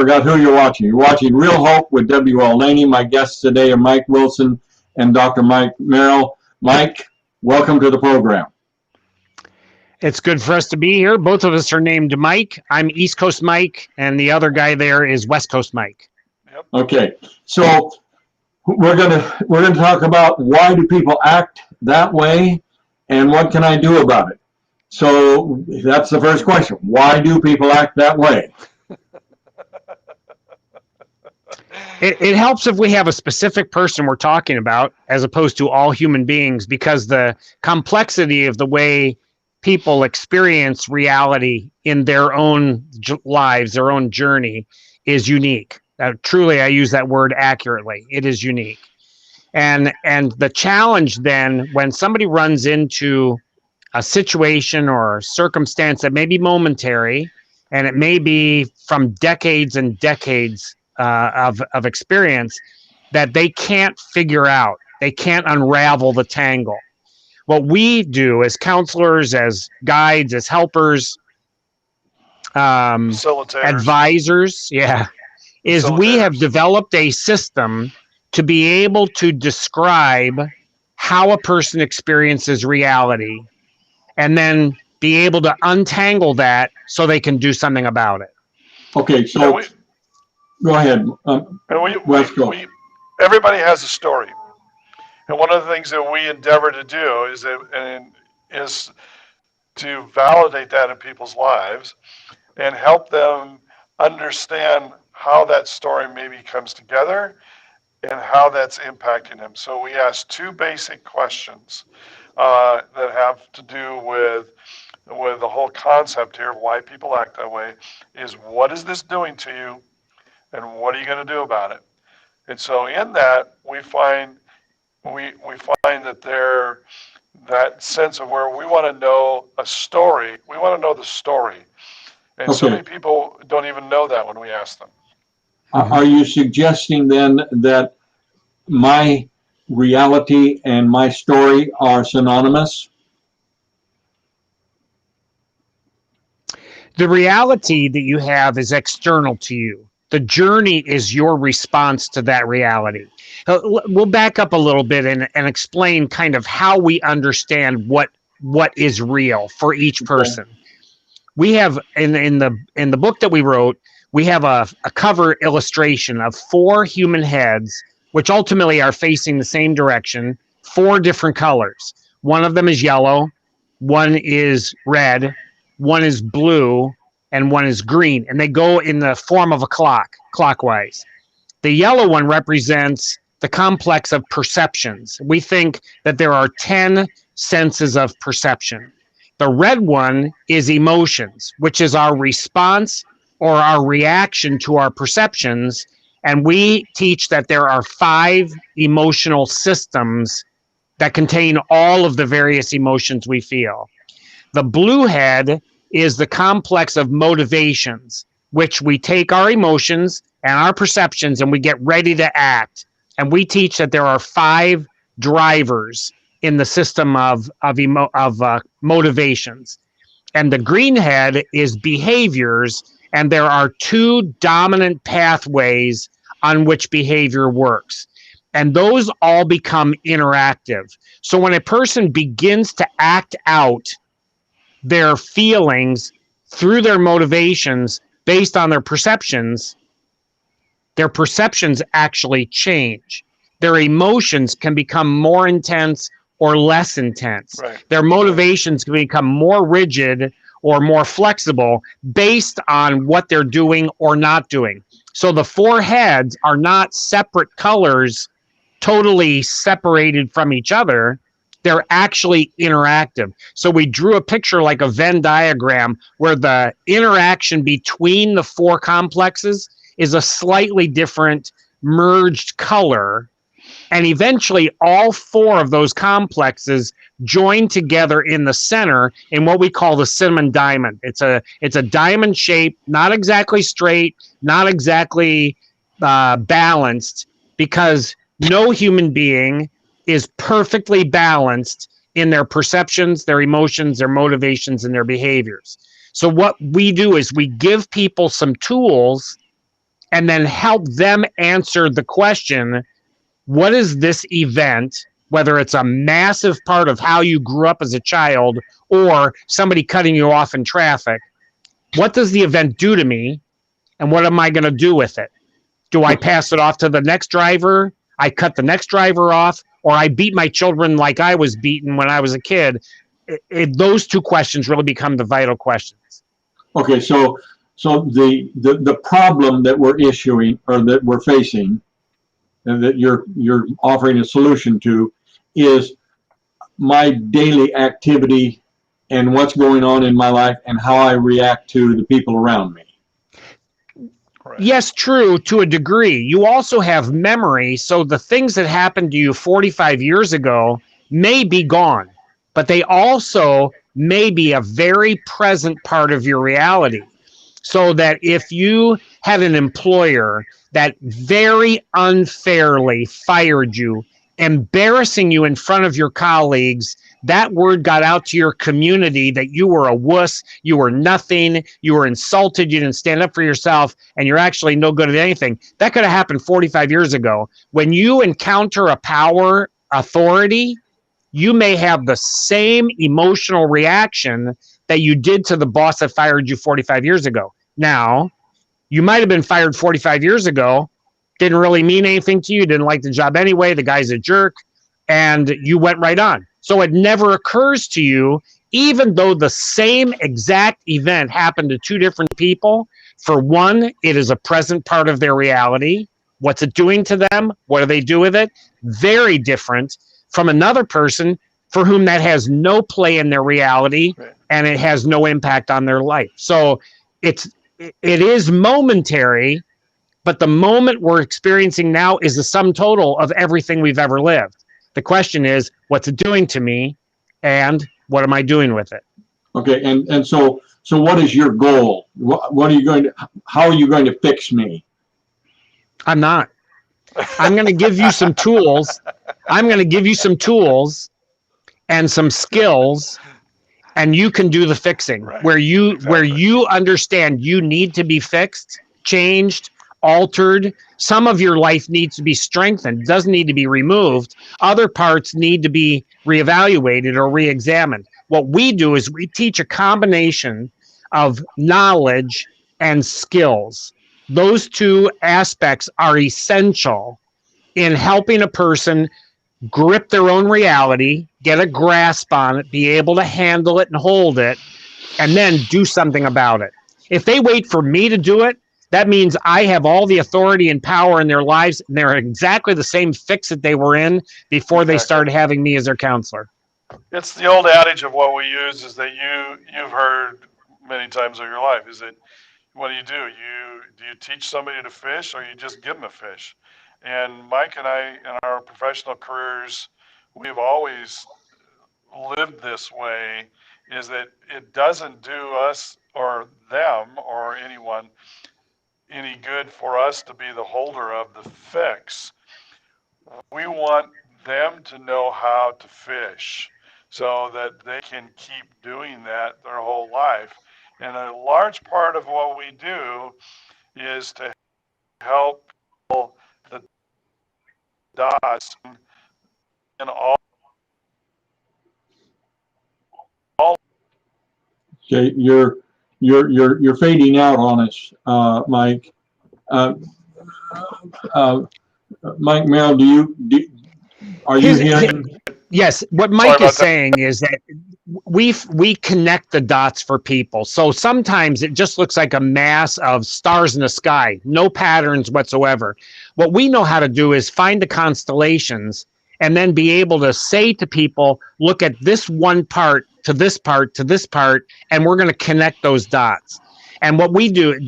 forgot who you're watching. You're watching Real Hope with W.L. Laney. My guests today are Mike Wilson and Dr. Mike Merrill. Mike, welcome to the program. It's good for us to be here. Both of us are named Mike. I'm East Coast Mike, and the other guy there is West Coast Mike. Yep. Okay, so we're gonna talk about why do people act that way, and what can I do about it. So that's the first question. Why do people act that way? It helps if we have a specific person we're talking about as opposed to all human beings, because the complexity of the way people experience reality in their own lives, their own journey, is unique. Truly, I use that word accurately. It is unique. And the challenge then, when somebody runs into a situation or circumstance that may be momentary, and it may be from decades and decades of experience, that they can't figure out, they can't unravel the tangle. What we do as counselors, as guides, as helpers, advisors, is we have developed a system to be able to describe how a person experiences reality, and then be able to untangle that so they can do something about it. Okay, so go ahead. Everybody has a story. And one of the things that we endeavor to do is to validate that in people's lives and help them understand how that story maybe comes together and how that's impacting them. So we ask two basic questions that have to do with the whole concept here of why people act that way. Is what is this doing to you, and what are you going to do about it? And so in that we find that that sense of where we want to know a story, we want to know the story. And so many people don't even know that when we ask them. Are you suggesting then that my reality and my story are synonymous? The reality that you have is external to you. The journey is your response to that reality. We'll back up a little bit and explain kind of how we understand what is real for each person. We have in the book that we wrote, we have a cover illustration of 4 human heads, which ultimately are facing the same direction, 4 different colors. One of them is yellow, one is red, one is blue, and one is green, and they go in the form of a clock, clockwise. The yellow one represents the complex of perceptions. We think that there are 10 senses of perception. The red one is emotions, which is our response or our reaction to our perceptions, and we teach that there are 5 emotional systems that contain all of the various emotions we feel. The blue head is the complex of motivations, which we take our emotions and our perceptions and we get ready to act. And we teach that there are 5 drivers in the system of motivations. And the green head is behaviors, and there are 2 dominant pathways on which behavior works. And those all become interactive. So when a person begins to act out their feelings through their motivations based on their perceptions actually change. Their emotions can become more intense or less intense. Right. Their motivations can become more rigid or more flexible based on what they're doing or not doing. So the 4 heads are not separate colors totally separated from each other. They're actually interactive. So we drew a picture like a Venn diagram where the interaction between the 4 complexes is a slightly different merged color. And eventually all 4 of those complexes join together in the center in what we call the cinnamon diamond. It's a diamond shape, not exactly straight, not exactly balanced, because no human being is perfectly balanced in their perceptions, their emotions, their motivations, and their behaviors. So what we do is we give people some tools and then help them answer the question, what is this event, whether it's a massive part of how you grew up as a child or somebody cutting you off in traffic, what does the event do to me, and what am I going to do with it? Do I pass it off to the next driver? I cut the next driver off, or I beat my children like I was beaten when I was a kid? Those two questions really become the vital questions. Okay, so the problem that we're issuing or that we're facing and that you're offering a solution to is my daily activity and what's going on in my life and how I react to the people around me. Right. Yes, true, to a degree. You also have memory, so the things that happened to you 45 years ago may be gone, but they also may be a very present part of your reality. So that if you had an employer that very unfairly fired you, embarrassing you in front of your colleagues, that word got out to your community that you were a wuss, you were nothing, you were insulted, you didn't stand up for yourself, and you're actually no good at anything. That could have happened 45 years ago. When you encounter a power authority, you may have the same emotional reaction that you did to the boss that fired you 45 years ago. Now, you might have been fired 45 years ago, didn't really mean anything to you, didn't like the job anyway, the guy's a jerk, and you went right on. So it never occurs to you, even though the same exact event happened to two different people, for one, it is a present part of their reality. What's it doing to them? What do they do with it? Very different from another person for whom that has no play in their reality, and it has no impact on their life. So it is momentary, but the moment we're experiencing now is the sum total of everything we've ever lived. The question is, what's it doing to me, and what am I doing with it? Okay, and so what is your goal? What are you going to? How are you going to fix me? I'm not. I'm going to give you some tools. I'm going to give you some tools and some skills, and you can do the fixing. Right. Where you understand you need to be fixed, changed, altered. Some of your life needs to be strengthened, doesn't need to be removed. Other parts need to be reevaluated or reexamined. What we do is we teach a combination of knowledge and skills. Those two aspects are essential in helping a person grip their own reality, get a grasp on it, be able to handle it and hold it, and then do something about it. If they wait for me to do it, that means I have all the authority and power in their lives, and they're exactly the same fix that they were in before they started having me as their counselor. It's the old adage of what we use is that you've heard many times in your life is that what do? Do you teach somebody to fish, or you just give them a fish? And Mike and I, in our professional careers, we've always lived this way, is that it doesn't do us or them or anyone any good for us to be the holder of the fix. We want them to know how to fish so that they can keep doing that their whole life. And a large part of what we do is to help the dots in all. Okay, you're fading out on us, Mike. Mike Merrill, are you hearing? Yes, what Mike is saying is that we connect the dots for people. So sometimes it just looks like a mass of stars in the sky, no patterns whatsoever. What we know how to do is find the constellations and then be able to say to people, look at this one part to this part to this part, and we're going to connect those dots. And what we do,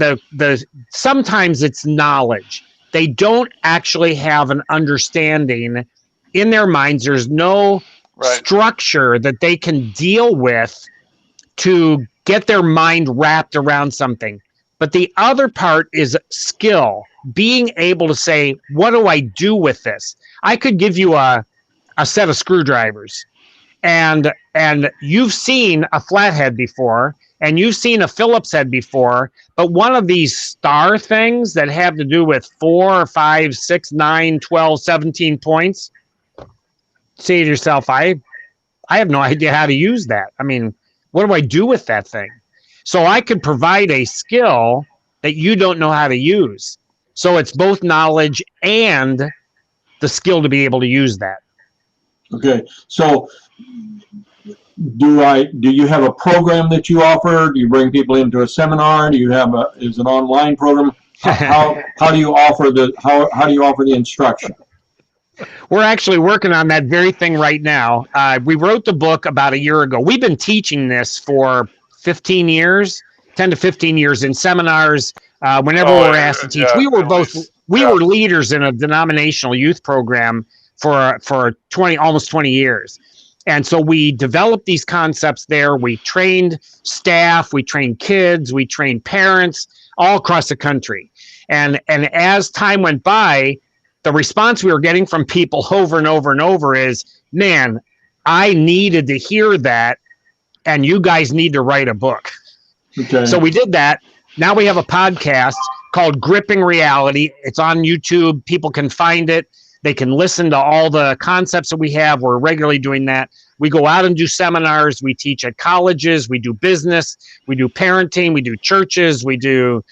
sometimes it's knowledge. They don't actually have an understanding in their minds. There's no structure that they can deal with to get their mind wrapped around something. But the other part is skill, being able to say, what do I do with this? I could give you a set of screwdrivers, And you've seen a flathead before, and you've seen a Phillips head before, but one of these star things that have to do with 4, 5, 6, 9, 12, 17 points, say to yourself, I have no idea how to use that. I mean, what do I do with that thing? So I could provide a skill that you don't know how to use. So it's both knowledge and the skill to be able to use that. Okay, so do you have a program that you offer? Do you bring people into a seminar? Do you have is an online program? How do you offer how do you offer the instruction? We're actually working on that very thing right now. We wrote the book about a year ago. We've been teaching this for 15 years, 10 to 15 years in seminars. Whenever we're asked to teach, we were leaders in a denominational youth program for almost 20 years. And so we developed these concepts there. We trained staff, we trained kids, we trained parents all across the country. And as time went by, the response we were getting from people over and over and over is, man, I needed to hear that, and you guys need to write a book. Okay. So we did that. Now we have a podcast called Gripping Reality. It's on YouTube. People can find it. They can listen to all the concepts that we have. We're regularly doing that. We go out and do seminars. We teach at colleges. We do business. We do parenting. We do churches. We do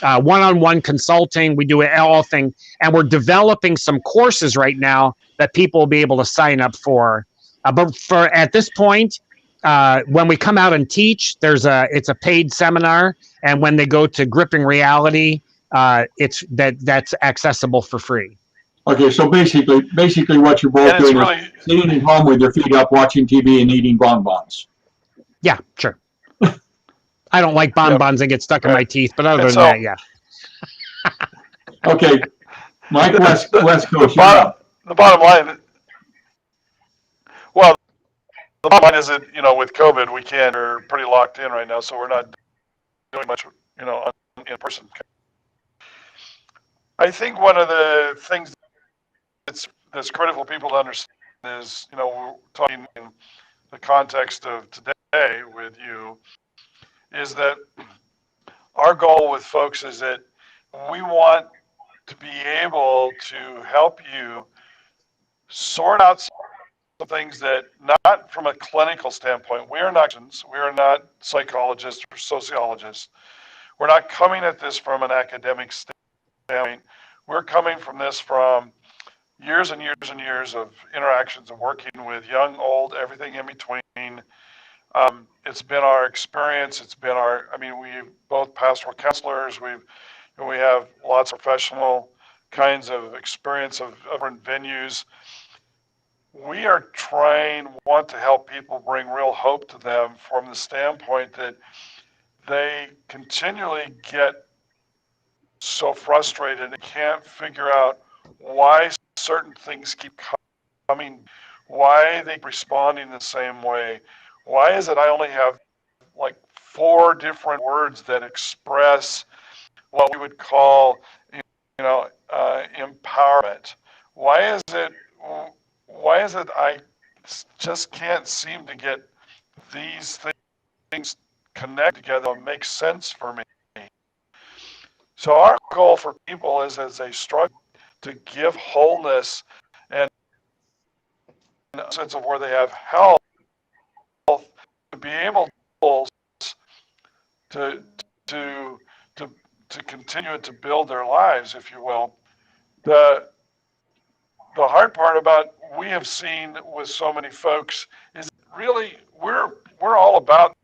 one-on-one consulting. We do all things. And we're developing some courses right now that people will be able to sign up for. But for at this point, when we come out and teach, it's a paid seminar. And when they go to Gripping Reality, that's accessible for free. Okay, so basically what you're both doing is sitting at home with your feet up, watching TV and eating bonbons. Yeah, sure. I don't like bonbons that get stuck in my teeth, but other than that, yeah. Okay, Mike West Coast. The bottom line. Well, the bottom line is that with COVID, we're pretty locked in right now, so we're not doing much in person. I think one of the things that's critical for people to understand is, we're talking in the context of today with you, is that our goal with folks is that we want to be able to help you sort out some things that, not from a clinical standpoint, we are not psychologists or sociologists. We're not coming at this from an academic standpoint. We're coming from this from years and years and years of interactions and working with young, old, everything in between. It's been our experience. We've both pastoral counselors. We have lots of professional kinds of experience of different venues. We want to help people bring real hope to them from the standpoint that they continually get so frustrated and can't figure out why certain things keep coming, why they keep responding the same way. Why is it I only have like 4 different words that express what we would call, empowerment? Why is it I just can't seem to get these things connect together and make sense for me? So our goal for people is, as they struggle, to give wholeness and a sense of where they have health, to be able to continue to build their lives, if you will. The hard part about we have seen with so many folks is really we're all about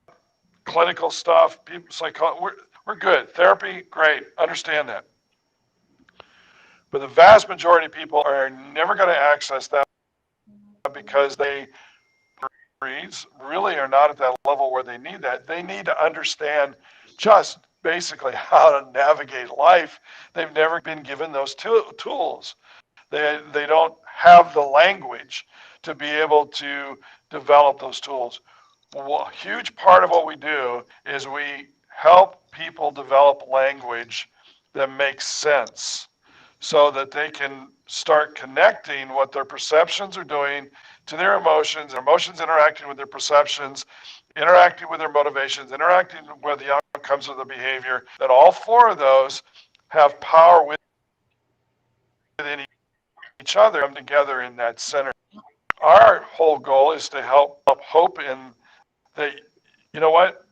clinical stuff. People we're good. Therapy, great. Understand that. But the vast majority of people are never going to access that because they really are not at that level where they need that. They need to understand just basically how to navigate life. They've never been given those tools. They don't have the language to be able to develop those tools. A huge part of what we do is we help people develop language that makes sense. so that they can start connecting what their perceptions are doing to their emotions interacting with their perceptions, interacting with their motivations, interacting with the outcomes of the behavior, that all four of those have power within each other, come together in that center. Our whole goal is to help hope in that, you know what,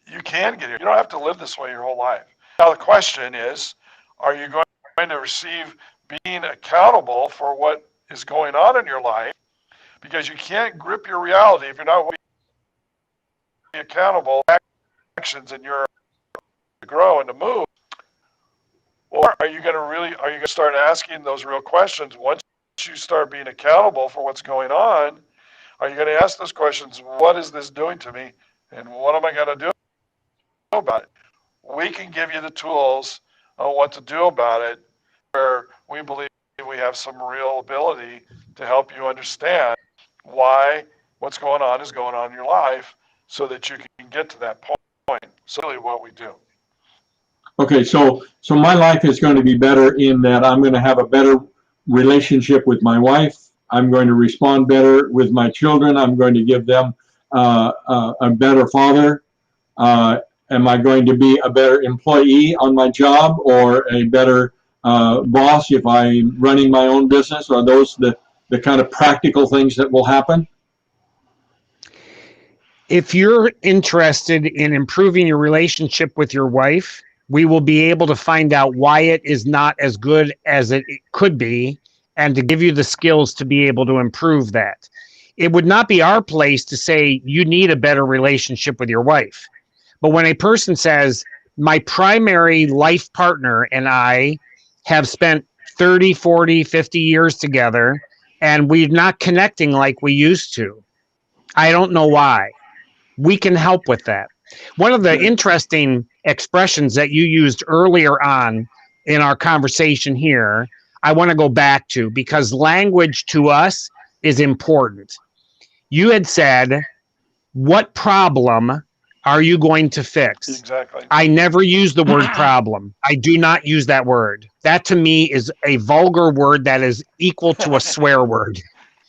you can get here. You don't have to live this way your whole life. Now the question is, are you going to receive being accountable for what is going on in your life? Because you can't grip your reality if you're not accountable actions in your to grow and to move. Or are you going to start asking those real questions once you start being accountable for what's going on? Are you going to ask those questions? What is this doing to me? And what am I going to do about it? We can give you the tools on what to do about it, where we believe we have some real ability to help you understand why what's going on is going on in your life so that you can get to that point. So really what we do. Okay, so my life is going to be better in that I'm going to have a better relationship with my wife. I'm going to respond better with my children. I'm going to give them a better father. Am I going to be a better employee on my job or a better boss if I'm running my own business? Are those the kind of practical things that will happen? If you're interested in improving your relationship with your wife, we will be able to find out why it is not as good as it could be and to give you the skills to be able to improve that. It would not be our place to say you need a better relationship with your wife. But when a person says, my primary life partner and I have spent 30, 40, 50 years together and we're not connecting like we used to, I don't know why. We can help with that. One of the interesting expressions that you used earlier on in our conversation here, I want to go back to because language to us is important. You had said, what problem are you going to fix? Exactly. I never use the word problem. I do not use that word. That to me is a vulgar word that is equal to a swear word.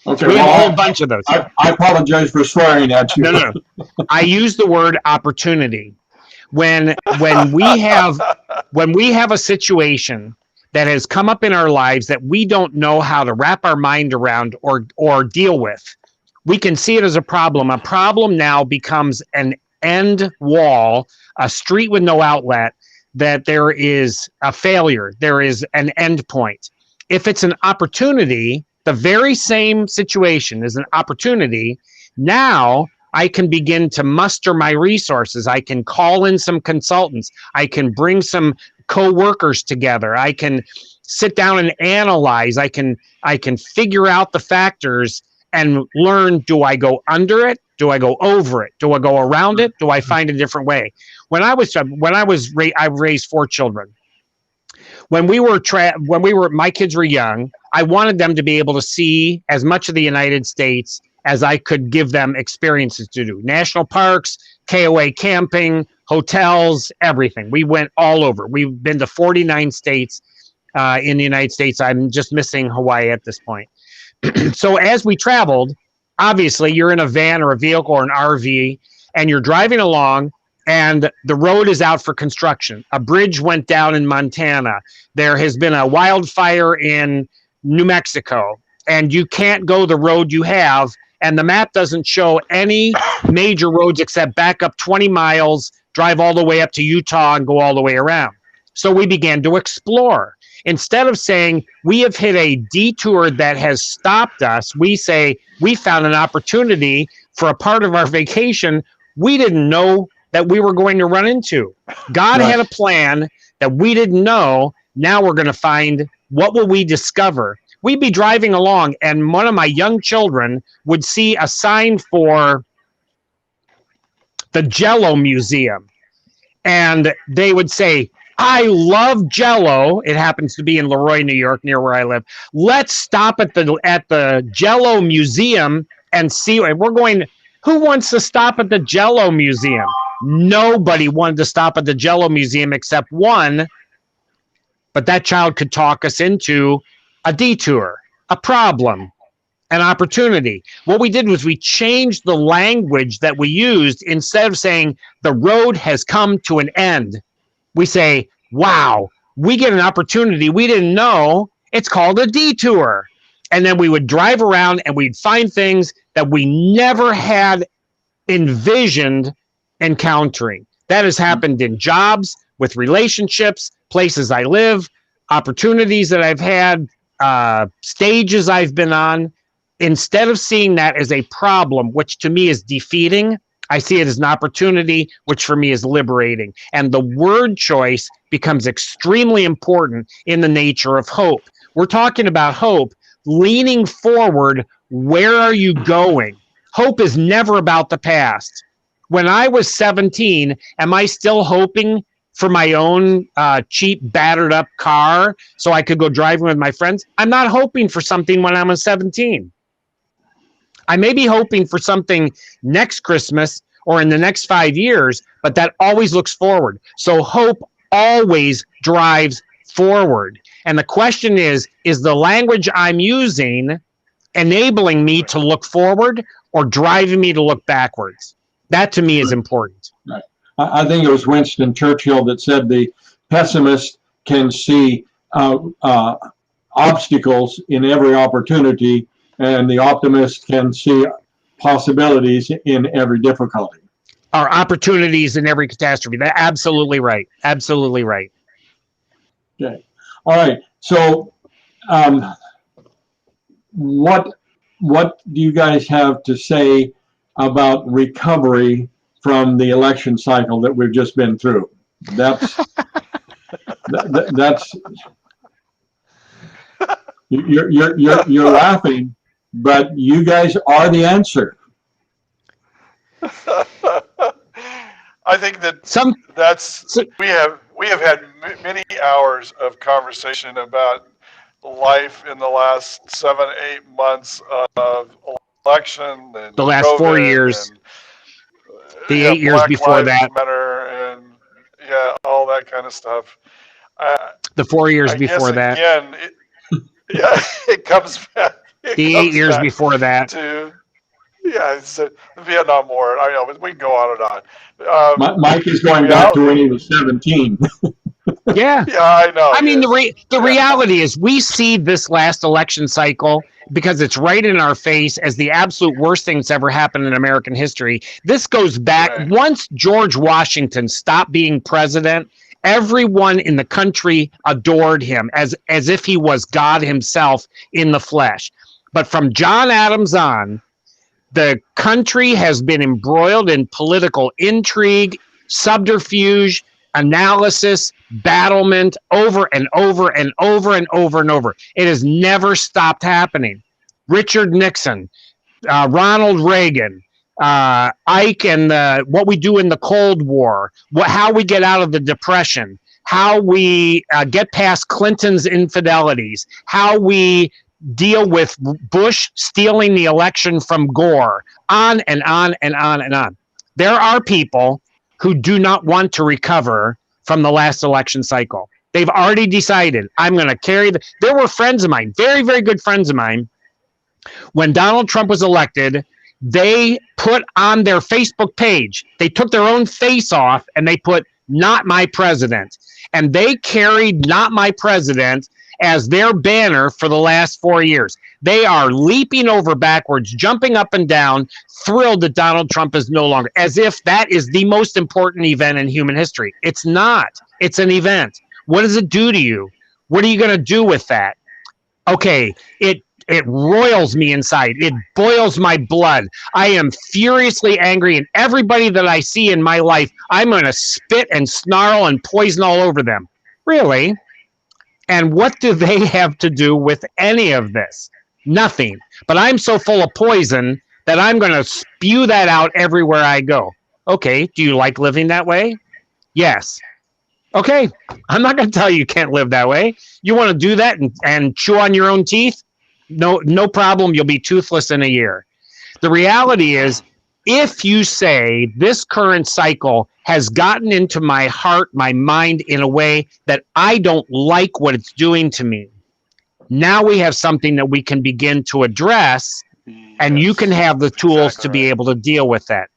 Okay, We have a well, whole bunch of those. I apologize for swearing at you. No. I use the word opportunity. When we have a situation that has come up in our lives that we don't know how to wrap our mind around or deal with, we can see it as a problem. A problem now becomes an end wall, a street with no outlet, that there is a failure, there is an end point. If it's an opportunity, the very same situation is an opportunity. Now I can begin to muster my resources. I can call in some consultants. I can bring some co-workers together. I can sit down and analyze. I can figure out the factors and learn, do I go under it? Do I go over it? Do I go around it? Do I find a different way? I raised 4 children. When my kids were young, I wanted them to be able to see as much of the United States as I could give them experiences to do. National parks, KOA camping, hotels, everything. We went all over. We've been to 49 states in the United States. I'm just missing Hawaii at this point. So as we traveled, obviously you're in a van or a vehicle or an RV and you're driving along and the road is out for construction. A bridge went down in Montana. There has been a wildfire in New Mexico and you can't go the road you have, and the map doesn't show any major roads except back up 20 miles, drive all the way up to Utah and go all the way around. So we began to explore. Instead of saying we have hit a detour that has stopped us, we say we found an opportunity for a part of our vacation we didn't know that we were going to run into. God had a plan that we didn't know. Now we're going to find, what will we discover? We'd be driving along and one of my young children would see a sign for the Jell-O Museum. And they would say, I love Jell-O. It happens to be in Leroy, New York, near where I live. Let's stop at the Jell-O Museum and see. We're going, who wants to stop at the Jell-O Museum? Nobody wanted to stop at the Jell-O Museum except one but that child could talk us into a detour, a problem, an opportunity. What we did was we changed the language that we used. Instead of saying the road has come to an end, we say, wow, we get an opportunity we didn't know. It's called a detour. And then we would drive around and we'd find things that we never had envisioned encountering. That has happened in jobs, with relationships, places I live, opportunities that I've had, stages I've been on. Instead of seeing that as a problem, which to me is defeating, I see it as an opportunity, which for me is liberating. And the word choice becomes extremely important in the nature of hope. We're talking about hope, leaning forward. Where are you going? Hope is never about the past. When I was 17, am I still hoping for my own cheap, battered up car so I could go driving with my friends? I'm not hoping for something when I'm 17. I may be hoping for something next Christmas or in the next 5 years, but that always looks forward. So hope always drives forward. And the question is the language I'm using enabling me to look forward or driving me to look backwards? That to me is important. Right. I think it was Winston Churchill that said the pessimist can see obstacles in every opportunity, and the optimist can see possibilities in every difficulty. Our opportunities in every catastrophe. That's absolutely right. Absolutely right. Okay. All right. So, what do you guys have to say about recovery from the election cycle that we've just been through? That's that's you're laughing, but you guys are the answer. I think that we have had many hours of conversation about life in the last 7-8 months of election and the last COVID 4 years, and, the 8 years Black before Lives that, Matter and all that kind of stuff. the 4 years I before guess, that, again, it comes back. the 8 years before that. To it's the Vietnam War. I know, but we can go on and on. Mike is going back to when he was 17. Yeah. Yeah, I know. I mean, the reality is we see this last election cycle because it's right in our face as the absolute worst thing that's ever happened in American history. This goes back once George Washington stopped being president. Everyone in the country adored him as if he was God himself in the flesh. But from John Adams on, the country has been embroiled in political intrigue, subterfuge, analysis, battlement over and over and over and over and over. It has never stopped happening. Richard Nixon, Ronald Reagan, Ike, and what we do in the Cold War, how we get out of the Depression, how we get past Clinton's infidelities, how we deal with Bush stealing the election from Gore, on and on and on and on. There are people who do not want to recover from the last election cycle. They've already decided, I'm going to carry there were friends of mine, very, very good friends of mine, when Donald Trump was elected, they put on their Facebook page, they took their own face off and they put, "Not my president." And they carried "Not my president" as their banner for the last 4 years. They are leaping over backwards, jumping up and down, thrilled that Donald Trump is no longer, as if that is the most important event in human history. It's not. It's an event. What does it do to you? What are you going to do with that? Okay, it roils me inside. It boils my blood. I am furiously angry, and everybody that I see in my life, I'm going to spit and snarl and poison all over them. Really? And what do they have to do with any of this? Nothing. But I'm so full of poison that I'm going to spew that out everywhere I go. Okay, do you like living that way? Yes. Okay, I'm not going to tell you can't live that way. You want to do that and chew on your own teeth? No problem. You'll be toothless in a year. The reality is if you say this current cycle has gotten into my heart, my mind in a way that I don't like what it's doing to me, now we have something that we can begin to address, and you can have the tools to be able to deal with that.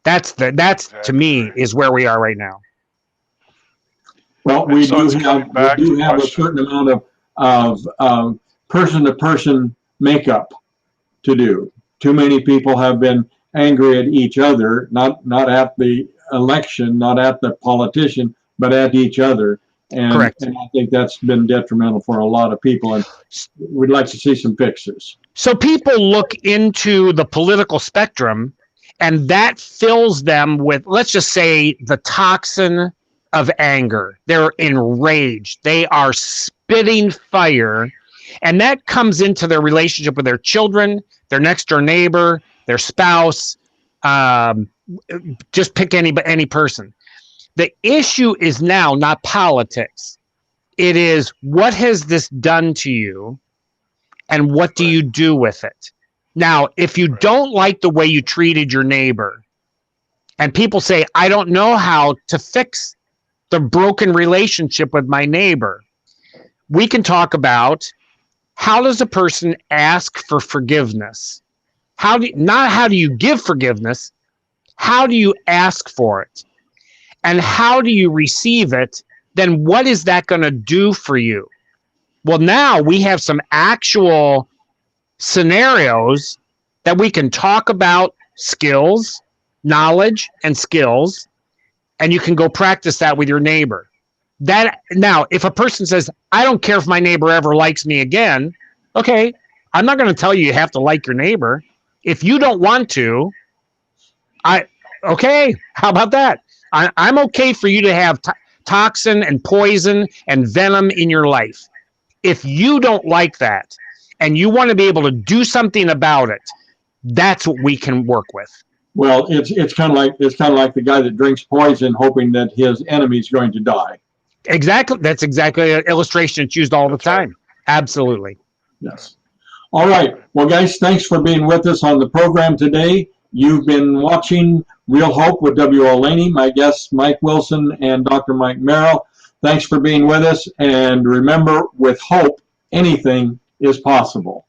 That's to me is where we are right now. Well, we do have a certain amount of person-to-person makeup to do. Too many people have been angry at each other, not at the election, not at the politician, but at each other. And, Correct. And I think that's been detrimental for a lot of people, and we'd like to see some fixes. So people look into the political spectrum, and that fills them with, let's just say, the toxin of anger. They're enraged. They are spitting fire, and that comes into their relationship with their children, their next door neighbor, their spouse. Just pick any person. The issue is now not politics. It is, what has this done to you, and what do you do with it? Now, if you don't like the way you treated your neighbor, and people say, I don't know how to fix the broken relationship with my neighbor, we can talk about, how does a person ask for forgiveness? Not how do you give forgiveness, how do you ask for it? And how do you receive it? Then what is that going to do for you? Well, now we have some actual scenarios that we can talk about, skills, knowledge, and skills, and you can go practice that with your neighbor. Now, if a person says, I don't care if my neighbor ever likes me again, okay, I'm not going to tell you have to like your neighbor. If you don't want to, okay, how about that? I'm okay for you to have toxin and poison and venom in your life. If you don't like that and you want to be able to do something about it, that's what we can work with. Well, it's kind of like the guy that drinks poison hoping that his enemy's going to die. Exactly. That's exactly an illustration that's used all the time. Absolutely. Yes. All right. Well, guys, thanks for being with us on the program today. You've been watching Real Hope with W.L. Laney, my guests Mike Wilson and Dr. Mike Merrill. Thanks for being with us. And remember, with hope, anything is possible.